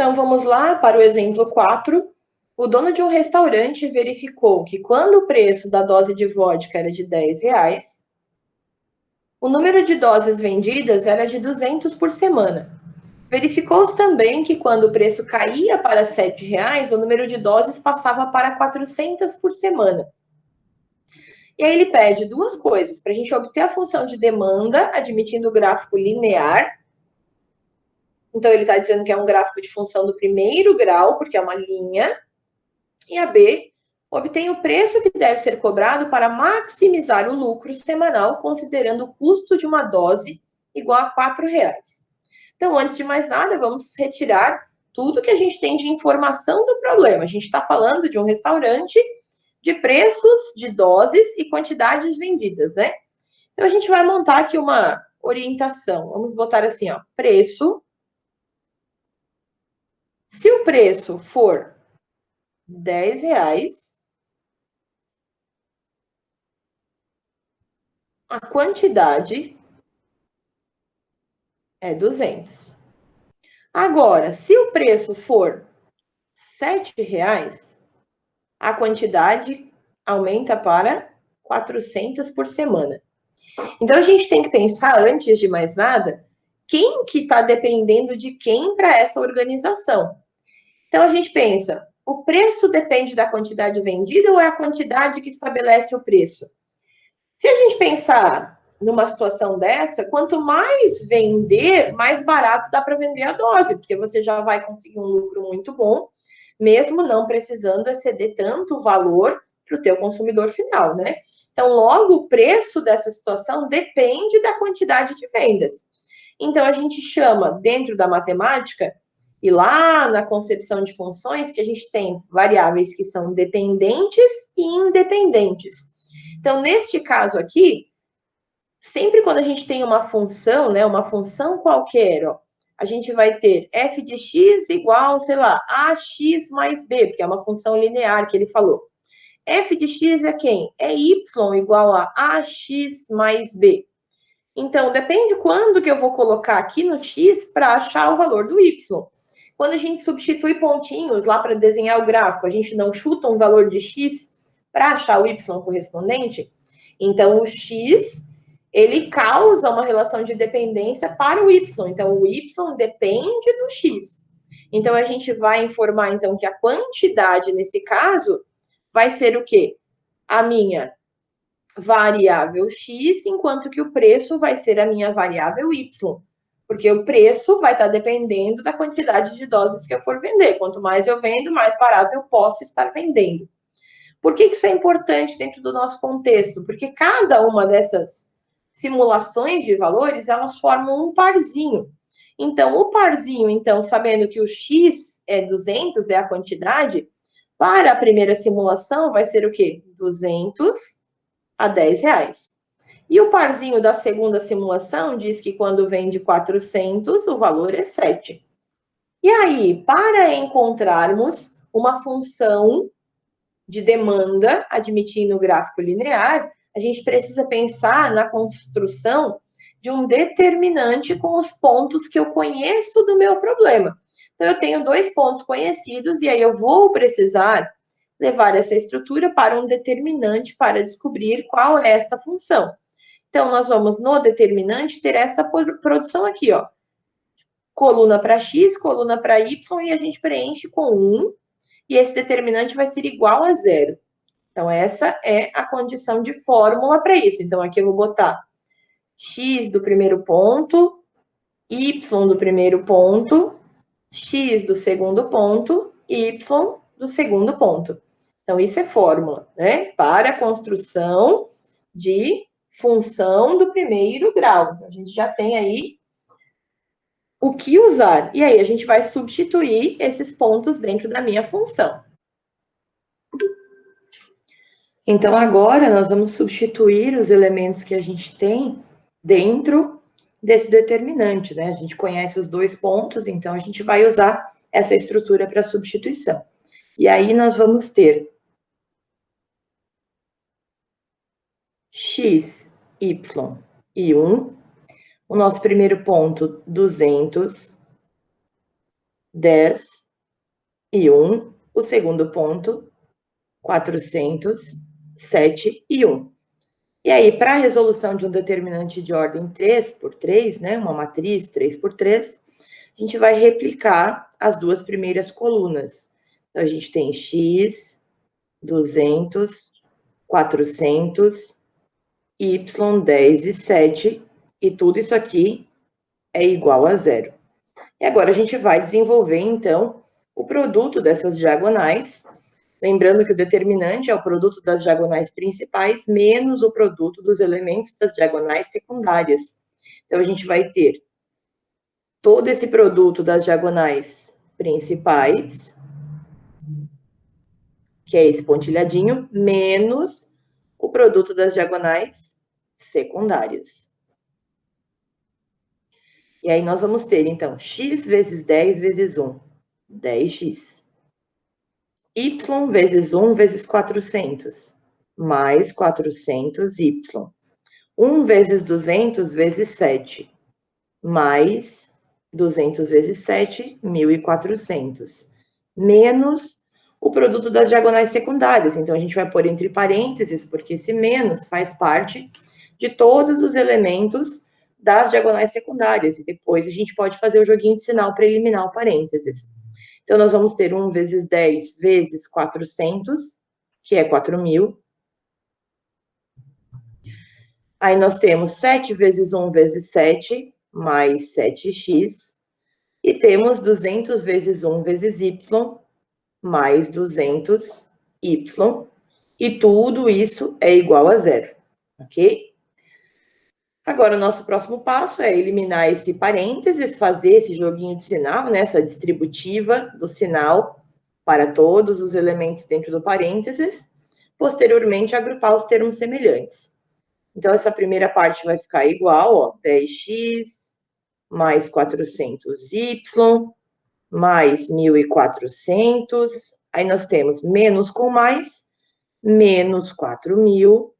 Então, vamos lá para o exemplo 4. O dono de um restaurante verificou que quando o preço da dose de vodka era de R$ 10, o número de doses vendidas era de 200 por semana. Verificou-se também que quando o preço caía para R$ 7, o número de doses passava para 400 por semana. E aí ele pede duas coisas, para a gente obter a função de demanda, admitindo o gráfico linear. Então, ele está dizendo que é um gráfico de função do primeiro grau, porque é uma linha. E a B, obtém o preço que deve ser cobrado para maximizar o lucro semanal, considerando o custo de uma dose igual a R$ 4. Então, antes de mais nada, vamos retirar tudo que a gente tem de informação do problema. A gente está falando de um restaurante, de preços, de doses e quantidades vendidas, né? Então, a gente vai montar aqui uma orientação. Vamos botar assim, ó, preço. Se o preço for R$ 10, a quantidade é 200. Agora, se o preço for R$ 7, a quantidade aumenta para 400 por semana. Então, a gente tem que pensar, antes de mais nada, quem que está dependendo de quem para essa organização. Então, a gente pensa, o preço depende da quantidade vendida ou é a quantidade que estabelece o preço? Se a gente pensar numa situação dessa, quanto mais vender, mais barato dá para vender a dose, porque você já vai conseguir um lucro muito bom, mesmo não precisando exceder tanto o valor para o teu consumidor final, né? Então, logo, o preço dessa situação depende da quantidade de vendas. Então, a gente chama, dentro da matemática, e lá na concepção de funções, que a gente tem variáveis que são dependentes e independentes. Então, neste caso aqui, sempre quando a gente tem uma função, né, uma função qualquer, ó, a gente vai ter f de x igual, sei lá, ax mais b, porque é uma função linear que ele falou. F de x é quem? É y igual a ax mais b. Então, depende quando que eu vou colocar aqui no x para achar o valor do y. Quando a gente substitui pontinhos lá para desenhar o gráfico, a gente não chuta um valor de x para achar o y correspondente? Então, o x, ele causa uma relação de dependência para o y. Então, o y depende do x. Então, a gente vai informar, então, que a quantidade, nesse caso, vai ser o quê? A minha variável x, enquanto que o preço vai ser a minha variável y. Porque o preço vai estar dependendo da quantidade de doses que eu for vender. Quanto mais eu vendo, mais barato eu posso estar vendendo. Por que isso é importante dentro do nosso contexto? Porque cada uma dessas simulações de valores, elas formam um parzinho. Então, o parzinho, então, sabendo que o x é 200, é a quantidade, para a primeira simulação vai ser o quê? 200 a R$ 10. E o parzinho da segunda simulação diz que quando vende 400, o valor é 7. E aí, para encontrarmos uma função de demanda, admitindo o gráfico linear, a gente precisa pensar na construção de um determinante com os pontos que eu conheço do meu problema. Então, eu tenho dois pontos conhecidos e aí eu vou precisar levar essa estrutura para um determinante para descobrir qual é esta função. Então, nós vamos, no determinante, ter essa produção aqui, ó. Coluna para x, coluna para y, e a gente preenche com 1, e esse determinante vai ser igual a 0. Então, essa é a condição de fórmula para isso. Então, aqui eu vou botar x do primeiro ponto, y do primeiro ponto, x do segundo ponto, y do segundo ponto. Então, isso é fórmula, né? Para a construção de função do primeiro grau. Então, a gente já tem aí o que usar. E aí, a gente vai substituir esses pontos dentro da minha função. Então, agora, nós vamos substituir os elementos que a gente tem dentro desse determinante, né? A gente conhece os dois pontos, então a gente vai usar essa estrutura para substituição. E aí, nós vamos ter x, y e 1. O nosso primeiro ponto, 200. 10 e 1. O segundo ponto, 400, 7 e 1. E aí, para a resolução de um determinante de ordem 3 por 3, né, uma matriz 3 por 3, a gente vai replicar as duas primeiras colunas. Então, a gente tem x, 200, 400, y, 10 e 7, e tudo isso aqui é igual a zero. E agora a gente vai desenvolver, então, o produto dessas diagonais. Lembrando que o determinante é o produto das diagonais principais menos o produto dos elementos das diagonais secundárias. Então, a gente vai ter todo esse produto das diagonais principais, que é esse pontilhadinho, menos o produto das diagonais secundárias. E aí, nós vamos ter, então, x vezes 10 vezes 1, 10x. Y vezes 1 vezes 400, mais 400y. 1 vezes 200 vezes 7, mais 200 vezes 7, 1.400. Menos o produto das diagonais secundárias. Então, a gente vai pôr entre parênteses, porque esse menos faz parte de todos os elementos das diagonais secundárias. E depois a gente pode fazer o joguinho de sinal para eliminar o parênteses. Então, nós vamos ter 1 vezes 10 vezes 400, que é 4.000. Aí nós temos 7 vezes 1 vezes 7, mais 7x. E temos 200 vezes 1 vezes y, mais 200y. E tudo isso é igual a zero, ok? Agora, o nosso próximo passo é eliminar esse parênteses, fazer esse joguinho de sinal, né, essa distributiva do sinal para todos os elementos dentro do parênteses. Posteriormente, agrupar os termos semelhantes. Então, essa primeira parte vai ficar igual, ó, 10x mais 400y mais 1.400. Aí nós temos menos com mais, menos 4.000,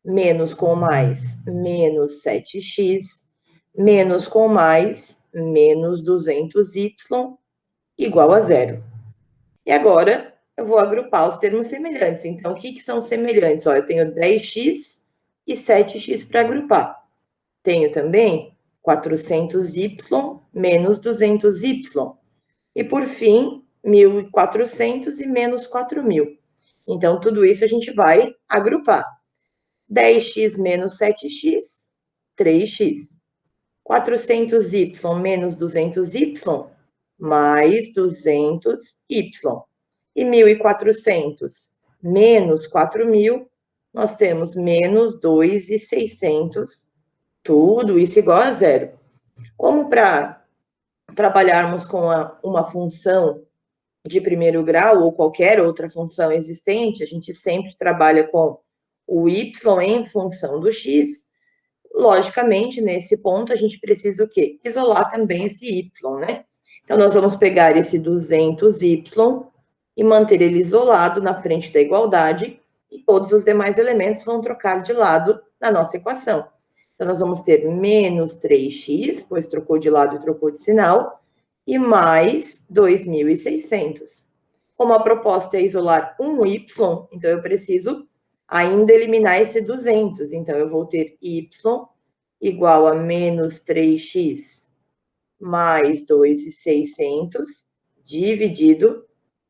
menos com mais, menos 7x, menos com mais, menos 200y, igual a zero. E agora, eu vou agrupar os termos semelhantes. Então, o que são semelhantes? Ó, eu tenho 10x e 7x para agrupar. Tenho também 400y menos 200y. E, por fim, 1.400 e menos 4.000. Então, tudo isso a gente vai agrupar. 10x menos 7x, 3x. 400y menos 200y, mais 200y. E 1.400 menos 4.000, nós temos menos 2.600, tudo isso igual a zero. Como para trabalharmos com uma função de primeiro grau ou qualquer outra função existente, a gente sempre trabalha com o y em função do x. Logicamente, nesse ponto, a gente precisa o quê? Isolar também esse y, né? Então, nós vamos pegar esse 200y e manter ele isolado na frente da igualdade, e todos os demais elementos vão trocar de lado na nossa equação. Então, nós vamos ter menos 3x, pois trocou de lado e trocou de sinal, e mais 2.600. Como a proposta é isolar um y, então eu preciso ainda eliminar esse 200. Então, eu vou ter y igual a menos 3x mais 2.600 dividido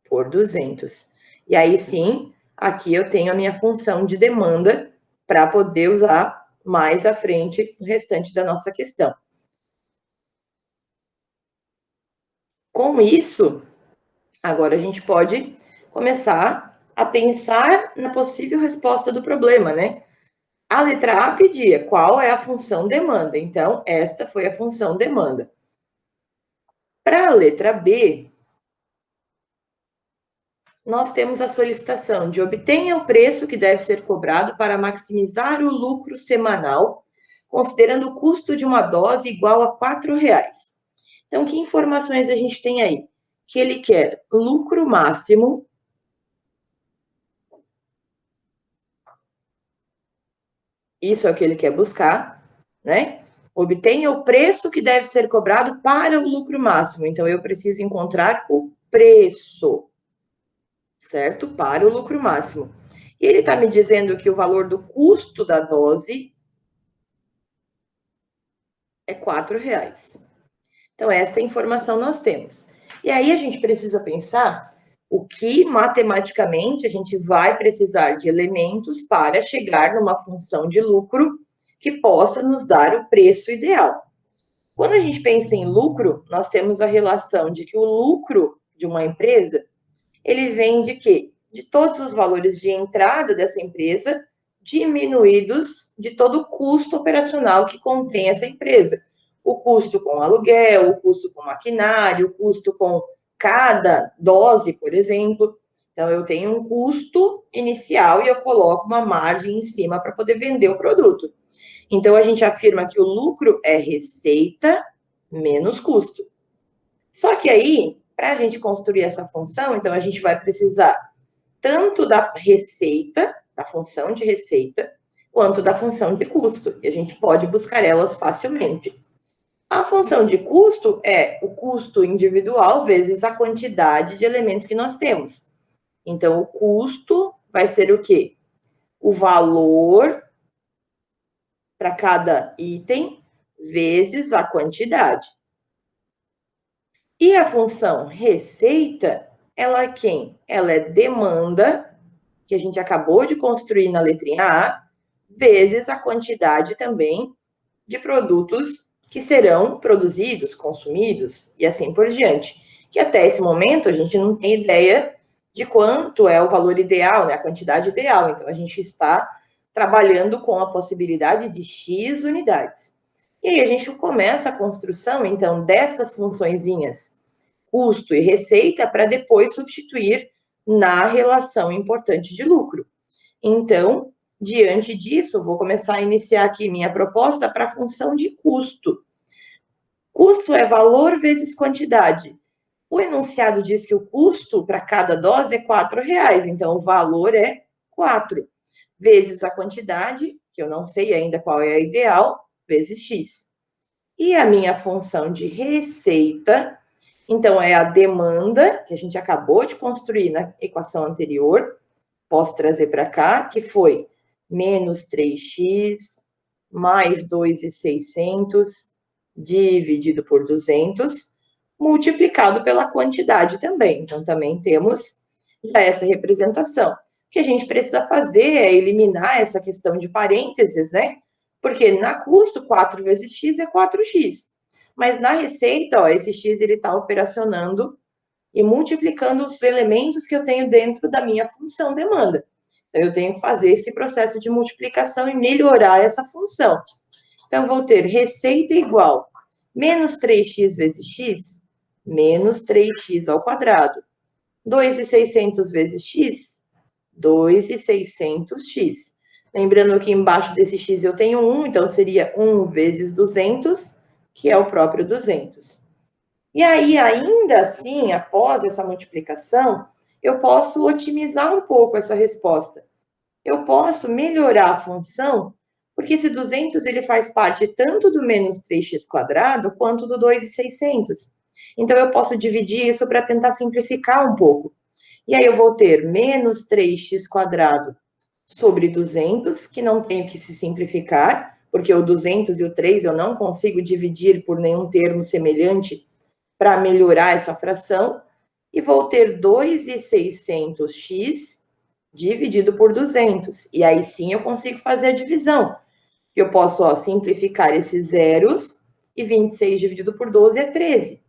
por 200. E aí, sim, aqui eu tenho a minha função de demanda para poder usar mais à frente o restante da nossa questão. Com isso, agora a gente pode começar a pensar na possível resposta do problema, né? A letra A pedia qual é a função demanda. Então, esta foi a função demanda. Para a letra B, nós temos a solicitação de obtenha o preço que deve ser cobrado para maximizar o lucro semanal, considerando o custo de uma dose igual a R$ 4. Então, que informações a gente tem aí? Que ele quer lucro máximo. Isso é o que ele quer buscar, né? Obtenha o preço que deve ser cobrado para o lucro máximo. Então, eu preciso encontrar o preço, certo? Para o lucro máximo. E ele está me dizendo que o valor do custo da dose é R$4. Então, esta informação nós temos. E aí, a gente precisa pensar o que, matematicamente, a gente vai precisar de elementos para chegar numa função de lucro que possa nos dar o preço ideal. Quando a gente pensa em lucro, nós temos a relação de que o lucro de uma empresa, ele vem de quê? De todos os valores de entrada dessa empresa, diminuídos de todo o custo operacional que contém essa empresa. O custo com aluguel, o custo com maquinário, o custo com cada dose, por exemplo. Então, eu tenho um custo inicial e eu coloco uma margem em cima para poder vender o produto. Então, a gente afirma que o lucro é receita menos custo. Só que aí, para a gente construir essa função, então a gente vai precisar tanto da receita, da função de receita, quanto da função de custo. E a gente pode buscar elas facilmente. A função de custo é o custo individual vezes a quantidade de elementos que nós temos. Então, o custo vai ser o quê? O valor para cada item vezes a quantidade. E a função receita, ela é quem? Ela é demanda, que a gente acabou de construir na letrinha A, vezes a quantidade também de produtos que serão produzidos, consumidos e assim por diante. Que até esse momento a gente não tem ideia de quanto é o valor ideal, né? A quantidade ideal. Então, a gente está trabalhando com a possibilidade de X unidades. E aí a gente começa a construção, então, dessas funçõezinhas, custo e receita, para depois substituir na relação importante de lucro. Então, diante disso, vou começar a iniciar aqui minha proposta para a função de custo. Custo é valor vezes quantidade. O enunciado diz que o custo para cada dose é R$4, então o valor é 4, vezes a quantidade, que eu não sei ainda qual é a ideal, vezes X. E a minha função de receita, então, é a demanda, que a gente acabou de construir na equação anterior, posso trazer para cá, que foi menos 3x mais 2.600 dividido por 200, multiplicado pela quantidade também. Então, também temos já essa representação. O que a gente precisa fazer é eliminar essa questão de parênteses, né? Porque na custo, 4 vezes x é 4x. Mas na receita, ó, esse x ele está operacionando e multiplicando os elementos que eu tenho dentro da minha função demanda. Então, eu tenho que fazer esse processo de multiplicação e melhorar essa função. Então, vou ter receita igual menos 3x vezes x, menos 3x ao quadrado. 2.600 vezes x, 2.600x. Lembrando que embaixo desse x eu tenho 1, então seria 1 vezes 200, que é o próprio 200. E aí, ainda assim, após essa multiplicação, eu posso otimizar um pouco essa resposta. Eu posso melhorar a função, porque esse 200 ele faz parte tanto do menos 3x² quanto do 2.600. Então, eu posso dividir isso para tentar simplificar um pouco. E aí, eu vou ter menos 3x² sobre 200, que não tenho que se simplificar, porque o 200 e o 3 eu não consigo dividir por nenhum termo semelhante para melhorar essa fração, e vou ter 2.600x dividido por 200. E aí sim eu consigo fazer a divisão. Eu posso, ó, simplificar esses zeros, e 26 dividido por 12 é 13.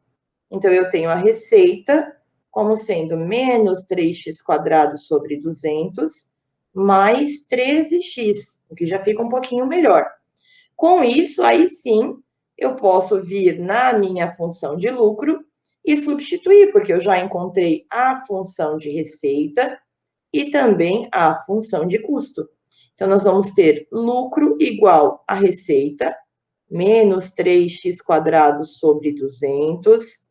Então, eu tenho a receita como sendo menos 3x² sobre 200, mais 13x, o que já fica um pouquinho melhor. Com isso, aí sim, eu posso vir na minha função de lucro e substituir, porque eu já encontrei a função de receita e também a função de custo. Então, nós vamos ter lucro igual a receita, menos 3x² sobre 200,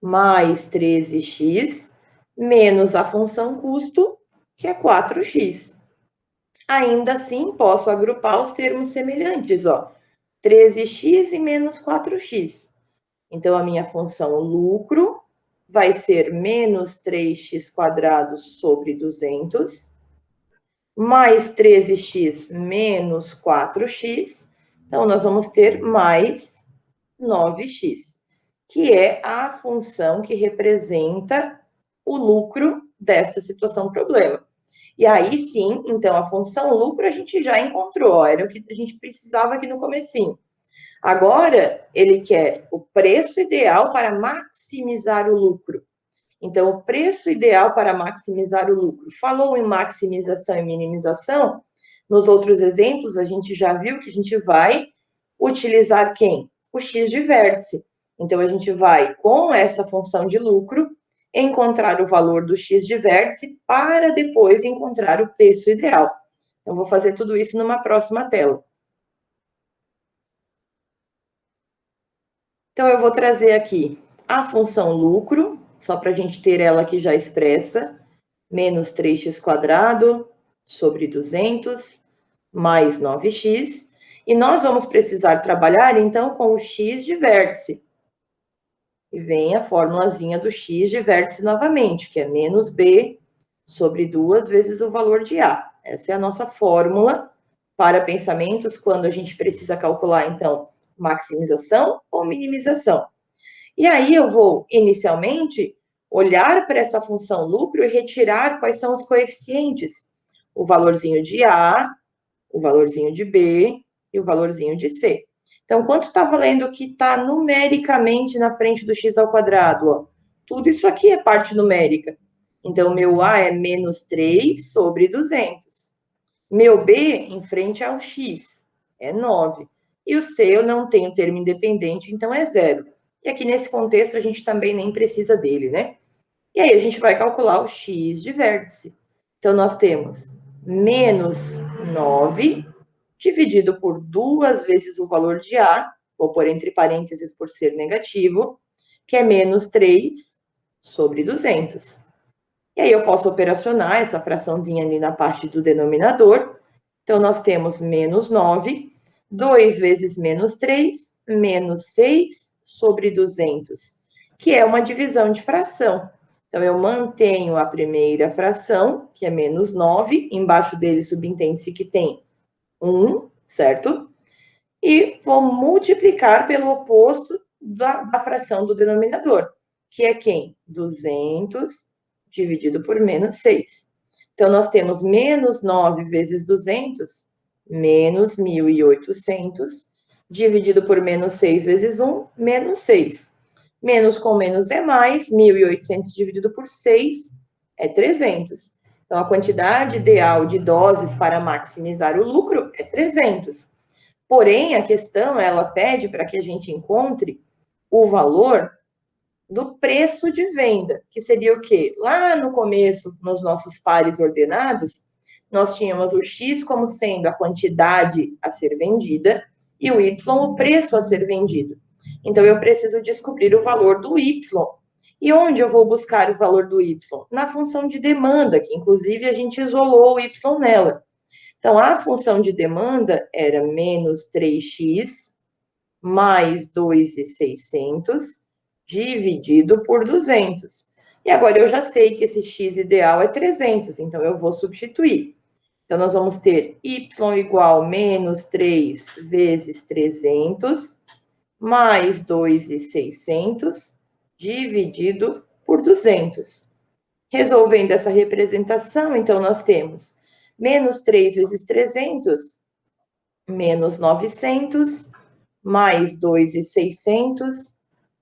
mais 13x, menos a função custo, que é 4x. Ainda assim, posso agrupar os termos semelhantes, ó. 13x e menos 4x. Então, a minha função lucro vai ser menos 3x² sobre 200, mais 13x menos 4x. Então, nós vamos ter mais 9x, que é a função que representa o lucro desta situação problema. E aí sim, então, a função lucro a gente já encontrou, ó, era o que a gente precisava aqui no comecinho. Agora, ele quer o preço ideal para maximizar o lucro. Então, o preço ideal para maximizar o lucro. Falou em maximização e minimização, nos outros exemplos a gente já viu que a gente vai utilizar quem? O x de vértice. Então, a gente vai, com essa função de lucro, encontrar o valor do x de vértice para depois encontrar o preço ideal. Então, vou fazer tudo isso numa próxima tela. Então, eu vou trazer aqui a função lucro, só para a gente ter ela aqui já expressa, menos 3x² sobre 200, mais 9x. E nós vamos precisar trabalhar, então, com o x de vértice. E vem a formulazinha do x de vértice novamente, que é menos b sobre 2 vezes o valor de a. Essa é a nossa fórmula para pensamentos quando a gente precisa calcular, então, maximização ou minimização. E aí eu vou, inicialmente, olhar para essa função lucro e retirar quais são os coeficientes. O valorzinho de A, o valorzinho de B e o valorzinho de C. Então, quanto está valendo que está numericamente na frente do x ao quadrado? Ó? Tudo isso aqui é parte numérica. Então, meu A é menos 3 sobre 200. Meu B, em frente ao x, é 9. E o C eu não tenho termo independente, então é 0. E aqui nesse contexto a gente também nem precisa dele, né? E aí a gente vai calcular o x de vértice. Então, nós temos menos 9 dividido por 2 vezes o valor de A, vou pôr entre parênteses por ser negativo, que é menos 3 sobre 200. E aí eu posso operacionar essa fraçãozinha ali na parte do denominador. Então, nós temos menos 9, 2 vezes menos 3, menos 6 sobre 200, que é uma divisão de fração. Então, eu mantenho a primeira fração, que é menos 9, embaixo dele subentende-se que tem 1, certo? E vou multiplicar pelo oposto da fração do denominador, que é quem? 200 dividido por menos 6. Então, nós temos menos 9 vezes 200, menos 1.800, dividido por menos 6 vezes 1, menos 6. Menos com menos é mais, 1.800 dividido por 6 é 300. Então, a quantidade ideal de doses para maximizar o lucro é 300. Porém, a questão, ela pede para que a gente encontre o valor do preço de venda, que seria o quê? Lá no começo, nos nossos pares ordenados, nós tínhamos o X como sendo a quantidade a ser vendida e o Y o preço a ser vendido. Então, eu preciso descobrir o valor do Y. E onde eu vou buscar o valor do Y? Na função de demanda, que inclusive a gente isolou o Y nela. Então, a função de demanda era menos 3x mais 2.600 dividido por 200. E agora eu já sei que esse x ideal é 300, então eu vou substituir. Então, nós vamos ter y igual menos 3 vezes 300 mais 2.600 dividido por 200. Resolvendo essa representação, então, nós temos menos 3 vezes 300, menos 900, mais 2.600,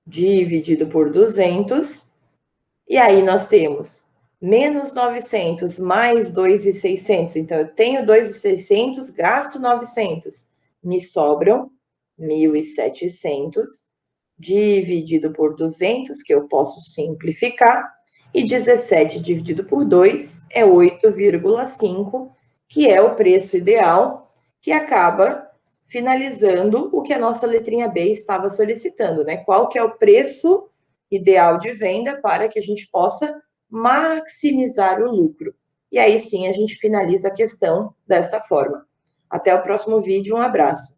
dividido por 200. E aí, nós temos menos 900 mais 2.600. Então, eu tenho 2.600, gasto 900. Me sobram 1.700, dividido por 200, que eu posso simplificar. E 17 dividido por 2 é 8,5, que é o preço ideal, que acaba finalizando o que a nossa letrinha B estava solicitando, né? Qual que é o preço ideal de venda para que a gente possa maximizar o lucro. E aí sim a gente finaliza a questão dessa forma. Até o próximo vídeo, um abraço.